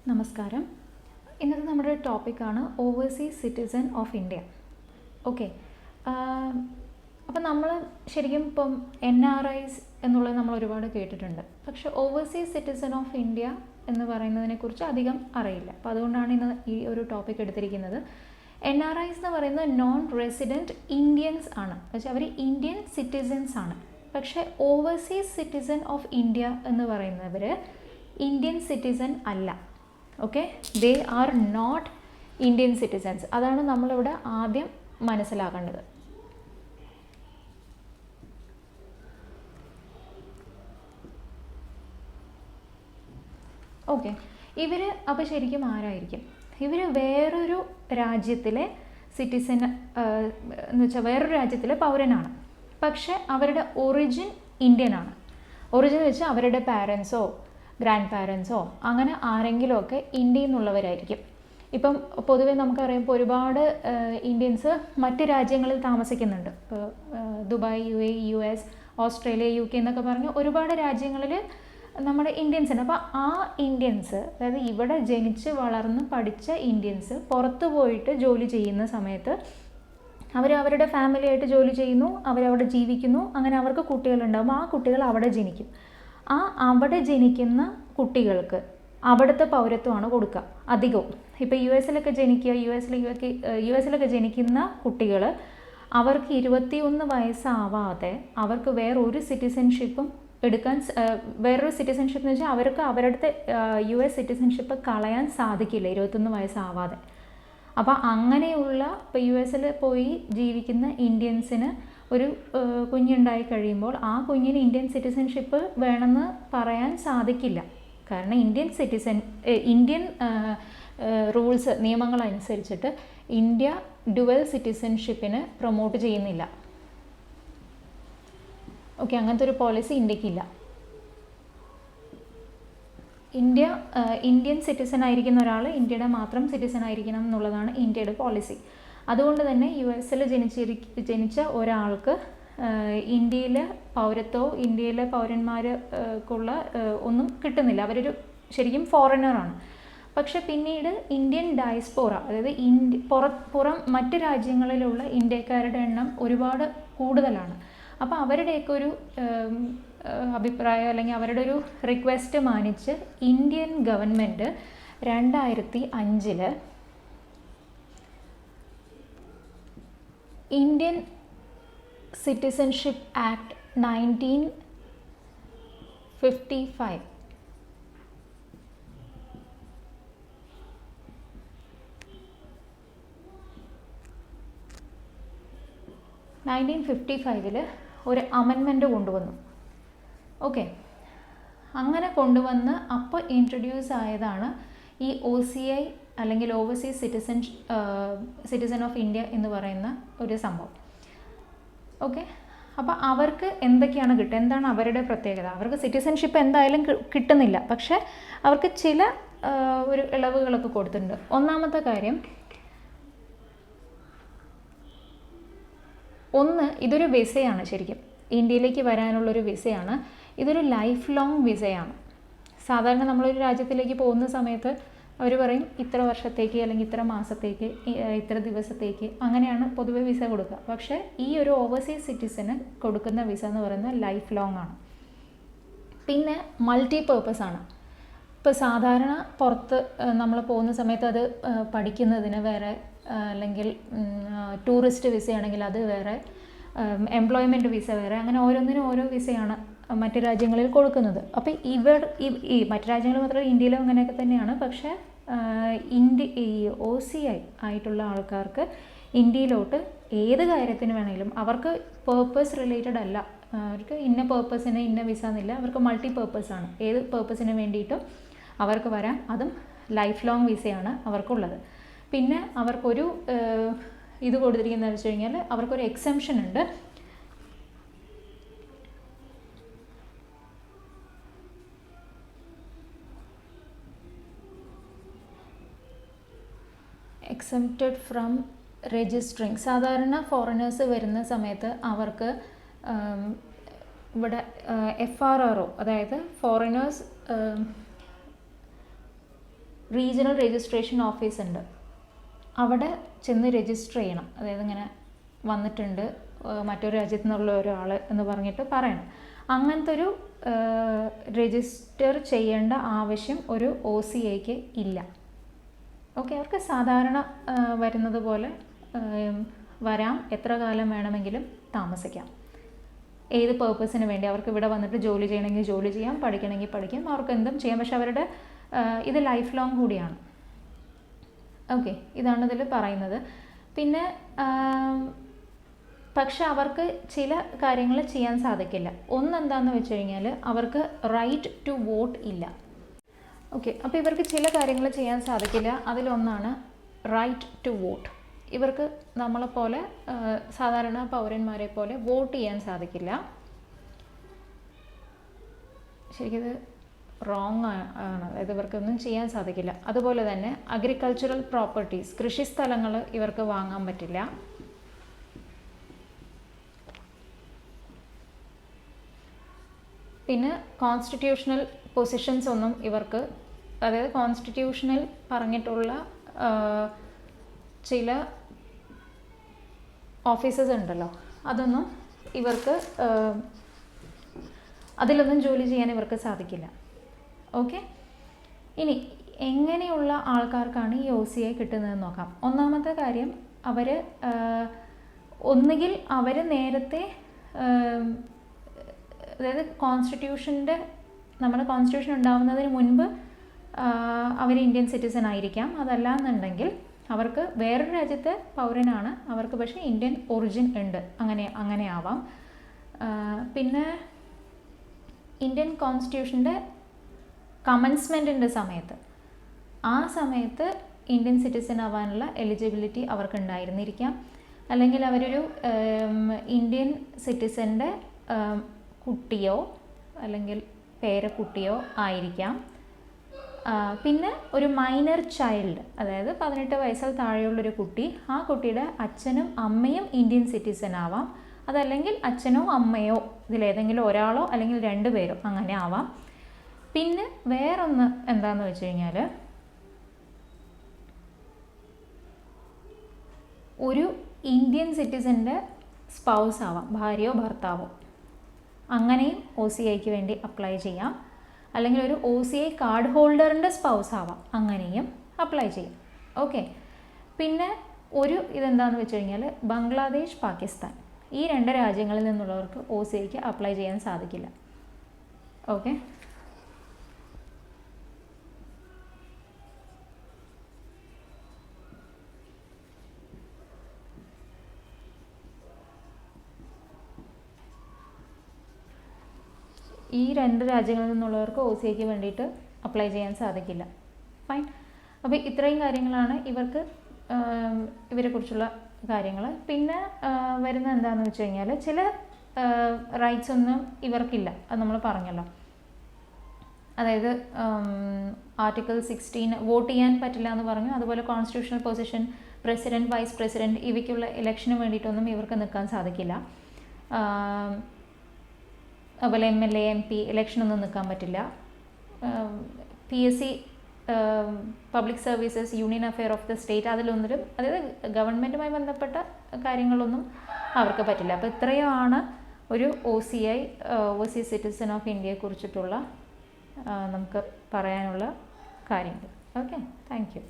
നമസ്കാരം. ഇന്നത്തെ നമ്മുടെ ടോപ്പിക്കാണ് overseas citizen of India. Okay, അപ്പം നമ്മൾ ശരിക്കും ഇപ്പം NRIs എന്നുള്ളത് നമ്മൾ ഒരുപാട് കേട്ടിട്ടുണ്ട്. പക്ഷെ ഓവർസീസ് സിറ്റിസൺ ഓഫ് ഇന്ത്യ എന്ന് പറയുന്നതിനെക്കുറിച്ച് അധികം അറിയില്ല. അപ്പോൾ അതുകൊണ്ടാണ് ഇന്ന് ഈ ഒരു ടോപ്പിക് എടുത്തിരിക്കുന്നത്. NRIs എന്ന് പറയുന്നത് നോൺ റെസിഡൻറ്റ് ഇന്ത്യൻസ് ആണ്. പക്ഷെ അവർ ഇന്ത്യൻ സിറ്റിസൻസ് ആണ്. പക്ഷേ ഓവർസീസ് സിറ്റിസൺ ഓഫ് ഇന്ത്യ എന്ന് പറയുന്നവർ ഇന്ത്യൻ സിറ്റിസൺ അല്ല. Okay, they are not Indian citizens. അതാണ് നമ്മളിവിടെ ആദ്യം മനസ്സിലാക്കേണ്ടത്. ഓക്കെ, ഇവർ അപ്പോൾ ശരിക്കും ആരായിരിക്കും? ഇവർ വേറൊരു രാജ്യത്തിലെ സിറ്റിസൺ എന്ന് വെച്ചാൽ വേറൊരു രാജ്യത്തിലെ പൗരനാണ്. പക്ഷെ അവരുടെ ഒറിജിൻ ഇന്ത്യൻ ആണ്. ഒറിജിൻ വെച്ചാൽ അവരുടെ പാരൻസോ ഗ്രാൻഡ് പാരൻസോ അങ്ങനെ ആരെങ്കിലുമൊക്കെ ഇന്ത്യയിൽ നിന്നുള്ളവരായിരിക്കും. ഇപ്പം പൊതുവെ നമുക്കറിയാം, ഇപ്പോൾ ഒരുപാട് ഇന്ത്യൻസ് മറ്റ് രാജ്യങ്ങളിൽ താമസിക്കുന്നുണ്ട്. ഇപ്പോൾ Dubai, UAE, US, Australia, UK എന്നൊക്കെ പറഞ്ഞ് ഒരുപാട് രാജ്യങ്ങളിൽ നമ്മുടെ ഇന്ത്യൻസ് ഉണ്ട്. അപ്പോൾ ആ ഇന്ത്യൻസ്, അതായത് ഇവിടെ ജനിച്ച് വളർന്ന് പഠിച്ച ഇന്ത്യൻസ് പുറത്തു പോയിട്ട് ജോലി ചെയ്യുന്ന സമയത്ത് അവരുടെ ഫാമിലിയായിട്ട് ജോലി ചെയ്യുന്നു, അവരവിടെ ജീവിക്കുന്നു, അങ്ങനെ അവർക്ക് കുട്ടികളുണ്ടാകും. ആ കുട്ടികൾ അവിടെ ജനിക്കും. അവിടെ ജനിക്കുന്ന കുട്ടികൾക്ക് അവിടുത്തെ പൗരത്വമാണ് കൊടുക്കുക അധികവും. ഇപ്പോൾ US-ലൊക്കെ ജനിക്കുന്ന കുട്ടികൾ അവർക്ക് 21 വയസ്സാവാതെ അവർക്ക് വേറൊരു സിറ്റിസൺഷിപ്പും എടുക്കാൻ, വേറൊരു സിറ്റിസൺഷിപ്പ് എന്ന് വെച്ചാൽ അവർക്ക് അവരുടെ US സിറ്റിസൺഷിപ്പ് കളയാൻ സാധിക്കില്ല 21 വയസ്സാവാതെ. അപ്പോൾ അങ്ങനെയുള്ള ഇപ്പോൾ US-ൽ പോയി ജീവിക്കുന്ന ഇന്ത്യൻസിന് ഒരു കുഞ്ഞുണ്ടായി കഴിയുമ്പോൾ ആ കുഞ്ഞിന് ഇന്ത്യൻ സിറ്റിസൺഷിപ്പ് വേണമെന്ന് പറയാൻ സാധിക്കില്ല. കാരണം ഇന്ത്യൻ റൂൾസ്, നിയമങ്ങളനുസരിച്ചിട്ട് ഇന്ത്യ ഡുവൽ സിറ്റിസൺഷിപ്പിന് പ്രൊമോട്ട് ചെയ്യുന്നില്ല. ഓക്കെ, അങ്ങനത്തെ ഒരു പോളിസി ഇന്ത്യക്കില്ല. ഇന്ത്യൻ സിറ്റിസൺ ആയിരിക്കുന്ന ഒരാൾ ഇന്ത്യയുടെ മാത്രം സിറ്റിസൺ ആയിരിക്കണം എന്നുള്ളതാണ് ഇന്ത്യയുടെ പോളിസി. അതുകൊണ്ട് തന്നെ US-ൽ ജനിച്ച ഒരാൾക്ക് ഇന്ത്യയിലെ പൗരത്വമോ ഇന്ത്യയിലെ പൗരന്മാർക്കുള്ള ഒന്നും കിട്ടുന്നില്ല. അവരൊരു ശരിക്കും ഫോറിനറാണ്. പക്ഷെ പിന്നീട് ഇന്ത്യൻ ഡയസ്പോറ, അതായത് പുറം മറ്റ് രാജ്യങ്ങളിലുള്ള ഇന്ത്യക്കാരുടെ എണ്ണം ഒരുപാട് കൂടുതലാണ്. അപ്പോൾ അവരുടെയൊക്കെ ഒരു അഭിപ്രായം അല്ലെങ്കിൽ അവരുടെ ഒരു റിക്വസ്റ്റ് മാനിച്ച് Indian government 2005 Indian citizenship act 1955 ഒരു അമെൻമെൻറ്റ് കൊണ്ടുവന്നു. ഓക്കെ, അങ്ങനെ കൊണ്ടുവന്ന് അപ്പോൾ ഇൻട്രൊഡ്യൂസ് ആയതാണ് ഈ OCI അല്ലെങ്കിൽ ഓവർസീസ് സിറ്റിസൺ ഓഫ് ഇന്ത്യ എന്ന് പറയുന്ന ഒരു സംഭവം. ഓക്കെ, അപ്പോൾ അവർക്ക് എന്തൊക്കെയാണ് കിട്ടുക, എന്താണ് അവരുടെ പ്രത്യേകത? അവർക്ക് സിറ്റിസൺഷിപ്പ് എന്തായാലും കിട്ടുന്നില്ല, പക്ഷേ അവർക്ക് ചില ഒരു ഇളവുകളൊക്കെ കൊടുത്തിട്ടുണ്ട്. ഒന്നാമത്തെ കാര്യം, ഇതൊരു വിസയാണ്. ശരിക്കും ഇന്ത്യയിലേക്ക് വരാനുള്ളൊരു വിസയാണ്. ഇതൊരു ലൈഫ് ലോങ് വിസയാണ്. സാധാരണ നമ്മളൊരു രാജ്യത്തിലേക്ക് പോകുന്ന സമയത്ത് അവർ പറയും ഇത്ര വർഷത്തേക്ക് അല്ലെങ്കിൽ ഇത്ര മാസത്തേക്ക്, ഇത്ര ദിവസത്തേക്ക്, അങ്ങനെയാണ് പൊതുവെ വിസ കൊടുക്കുക. പക്ഷേ ഈ ഒരു ഓവർസീസ് സിറ്റിസന് കൊടുക്കുന്ന വിസ എന്ന് പറയുന്നത് ലൈഫ് ലോങ് ആണ്. പിന്നെ മൾട്ടി പേർപ്പസ് ആണ്. ഇപ്പോൾ സാധാരണ പുറത്ത് നമ്മൾ പോകുന്ന സമയത്ത് അത് പഠിക്കുന്നതിന് വേറെ, അല്ലെങ്കിൽ ടൂറിസ്റ്റ് വിസയാണെങ്കിൽ അത് വേറെ, എംപ്ലോയ്മെൻറ്റ് വിസ വേറെ, അങ്ങനെ ഓരോന്നിനും ഓരോ വിസയാണ് മറ്റ് രാജ്യങ്ങളിൽ കൊടുക്കുന്നത്. അപ്പോൾ ഈ മറ്റ് രാജ്യങ്ങൾ മാത്രമല്ല, ഇന്ത്യയിലും അങ്ങനെയൊക്കെ തന്നെയാണ്. പക്ഷേ ഈ OCI ആയിട്ടുള്ള ആൾക്കാർക്ക് ഇന്ത്യയിലോട്ട് ഏത് കാര്യത്തിന് വേണമെങ്കിലും, അവർക്ക് പേർപ്പസ് റിലേറ്റഡ് അല്ല, അവർക്ക് ഇന്ന പേർപ്പസിന് ഇന്ന വിസ എന്നില്ല, അവർക്ക് മൾട്ടി പേർപ്പസ് ആണ്. ഏത് പേർപ്പസിന് വേണ്ടിയിട്ടും അവർക്ക് വരാം. അതും ലൈഫ് ലോങ് വിസയാണ് അവർക്കുള്ളത്. പിന്നെ അവർക്കൊരു ഇത് കൊടുത്തിരിക്കുന്നതെന്ന് വെച്ച് കഴിഞ്ഞാൽ അവർക്കൊരു എക്സംഷൻ ഉണ്ട്. Exempted from registering. സാധാരണ ഫോറിനേഴ്സ് വരുന്ന സമയത്ത് അവർക്ക് ഇവിടെ FRRO, അതായത് ഫോറിനേഴ്സ് റീജിയണൽ രജിസ്ട്രേഷൻ ഓഫീസ് ഉണ്ട്, അവിടെ ചെന്ന് രജിസ്റ്റർ ചെയ്യണം. അതായത് ഇങ്ങനെ വന്നിട്ടുണ്ട് മറ്റൊരു രാജ്യത്തു നിന്നുള്ള ഒരാൾ എന്ന് പറഞ്ഞിട്ട് പറയണം. അങ്ങനത്തെ ഒരു രജിസ്റ്റർ ചെയ്യേണ്ട ആവശ്യം ഒരു OCAക്ക് ഇല്ല. ഓക്കെ, അവർക്ക് സാധാരണ വരുന്നത് പോലെ വരാം, എത്ര കാലം വേണമെങ്കിലും താമസിക്കാം. ഏത് പേർപ്പസിന് വേണ്ടി അവർക്ക് ഇവിടെ വന്നിട്ട് ജോലി ചെയ്യണമെങ്കിൽ ജോലി ചെയ്യാം, പഠിക്കണമെങ്കിൽ പഠിക്കാം, അവർക്ക് എന്തും ചെയ്യാം. പക്ഷെ അവരുടെ ഇത് ലൈഫ് ലോങ് കൂടിയാണ്. ഓക്കെ, ഇതാണ് ഇതിൽ പറയുന്നത്. പിന്നെ പക്ഷെ അവർക്ക് ചില കാര്യങ്ങൾ ചെയ്യാൻ സാധിക്കില്ല. ഒന്നെന്താണെന്ന് വെച്ച് കഴിഞ്ഞാൽ അവർക്ക് റൈറ്റ് ടു വോട്ട് ഇല്ല. ഓക്കെ, അപ്പോൾ ഇവർക്ക് ചില കാര്യങ്ങൾ ചെയ്യാൻ സാധിക്കില്ല. അതിലൊന്നാണ് റൈറ്റ് ടു വോട്ട്. ഇവർക്ക് നമ്മളെപ്പോലെ സാധാരണ പൗരന്മാരെ പോലെ വോട്ട് ചെയ്യാൻ സാധിക്കില്ല. ശരിക്കും ഇത് റോങ് ആണ്, അതായത് ഇവർക്കൊന്നും ചെയ്യാൻ സാധിക്കില്ല. അതുപോലെ തന്നെ അഗ്രികൾച്ചറൽ പ്രോപ്പർട്ടീസ്, കൃഷിസ്ഥലങ്ങൾ ഇവർക്ക് വാങ്ങാൻ പറ്റില്ല. പിന്നെ കോൺസ്റ്റിറ്റ്യൂഷണൽ പൊസിഷൻസ് ഒന്നും ഇവർക്ക്, അതായത് കോൺസ്റ്റിറ്റ്യൂഷനിൽ പറഞ്ഞിട്ടുള്ള ചില ഓഫീസസ് ഉണ്ടല്ലോ, അതൊന്നും ഇവർക്ക് അതിലൊന്നും ജോലി ചെയ്യാൻ ഇവർക്ക് സാധിക്കില്ല. ഓക്കെ, ഇനി എങ്ങനെയുള്ള ആൾക്കാർക്കാണ് ഈ OCA കിട്ടുന്നതെന്ന് നോക്കാം. ഒന്നാമത്തെ കാര്യം, അവർ ഒന്നുകിൽ അവർ നേരത്തെ അതായത് നമ്മുടെ കോൺസ്റ്റിറ്റ്യൂഷൻ ഉണ്ടാവുന്നതിന് മുൻപ് അവർ ഇന്ത്യൻ സിറ്റിസൺ ആയിരിക്കാം. അതല്ല എന്നുണ്ടെങ്കിൽ അവർക്ക് വേറൊരു രാജ്യത്തെ പൗരനാണ്, അവർക്ക് പക്ഷേ ഇന്ത്യൻ ഒറിജിൻ ഉണ്ട്, അങ്ങനെ ആവാം. പിന്നെ ഇന്ത്യൻ കോൺസ്റ്റിറ്റ്യൂഷൻ്റെ കമൻസ്മെൻറ്റിൻ്റെ ആ സമയത്ത് ഇന്ത്യൻ സിറ്റിസൺ ആവാനുള്ള എലിജിബിലിറ്റി അവർക്ക് ഉണ്ടായിരുന്നിരിക്കാം. അല്ലെങ്കിൽ അവരൊരു ഇന്ത്യൻ സിറ്റിസൻ്റെ കുട്ടിയോ അല്ലെങ്കിൽ പേരക്കുട്ടിയോ ആയിരിക്കാം. പിന്നെ ഒരു മൈനർ ചൈൽഡ്, അതായത് 18 വയസ്സിൽ താഴെയുള്ളൊരു കുട്ടി, ആ കുട്ടിയുടെ അച്ഛനും അമ്മയും ഇന്ത്യൻ സിറ്റിസൺ ആവാം. അതല്ലെങ്കിൽ അച്ഛനോ അമ്മയോ ഇതിലേതെങ്കിലും ഒരാളോ അല്ലെങ്കിൽ 2 പേരോ അങ്ങനെ ആവാം. പിന്നെ വേറൊന്ന് എന്താണെന്ന് വെച്ച് കഴിഞ്ഞാൽ, ഒരു ഇന്ത്യൻ സിറ്റിസൻ്റെ സ്പൗസ് ആവാം, ഭാര്യയോ ഭർത്താവോ. അങ്ങനെയും OCAക്ക് വേണ്ടി അപ്ലൈ ചെയ്യാം. അല്ലെങ്കിൽ ഒരു OCA കാർഡ് ഹോൾഡറിൻ്റെ സ്പൗസ് ആവാം, അങ്ങനെയും അപ്ലൈ ചെയ്യാം. ഓക്കെ, പിന്നെ ഇതെന്താണെന്ന് വെച്ച് കഴിഞ്ഞാൽ, ബംഗ്ലാദേശ്, പാകിസ്ഥാൻ ഈ 2 രാജ്യങ്ങളിൽ നിന്നുള്ളവർക്ക് OCAക്ക് അപ്ലൈ ചെയ്യാൻ സാധിക്കില്ല. ഓക്കെ, ഈ 2 രാജ്യങ്ങളിൽ നിന്നുള്ളവർക്ക് OCAക്ക് വേണ്ടിയിട്ട് അപ്ലൈ ചെയ്യാൻ സാധിക്കില്ല. ഫൈൻ. അപ്പോൾ ഇത്രയും കാര്യങ്ങളാണ് ഇവരെക്കുറിച്ചുള്ള കാര്യങ്ങൾ. പിന്നെ വരുന്ന എന്താണെന്ന് വെച്ച് കഴിഞ്ഞാൽ, ചില റൈറ്റ്സ് ഒന്നും ഇവർക്കില്ല, അത് നമ്മൾ പറഞ്ഞല്ലോ. അതായത് ആർട്ടിക്കിൾ 16 വോട്ട് ചെയ്യാൻ പറ്റില്ല എന്ന് പറഞ്ഞു. അതുപോലെ constitutional position, president, vice president, ഇവയ്ക്കുള്ള ഇലക്ഷന് വേണ്ടിയിട്ടൊന്നും ഇവർക്ക് നിൽക്കാൻ സാധിക്കില്ല. അതുപോലെ MLA, MP ഇലക്ഷനൊന്നും നിൽക്കാൻ പറ്റില്ല. PSC, public services, union affair of the state, അതിലൊന്നിലും, അതായത് ഗവൺമെൻറ്റുമായി ബന്ധപ്പെട്ട കാര്യങ്ങളൊന്നും അവർക്ക് പറ്റില്ല. അപ്പോൾ ഇത്രയുമാണ് ഒരു OCA സിറ്റിസൺ ഓഫ് ഇന്ത്യയെക്കുറിച്ചിട്ടുള്ള നമുക്ക് പറയാനുള്ള കാര്യങ്ങൾ. Okay, thank you.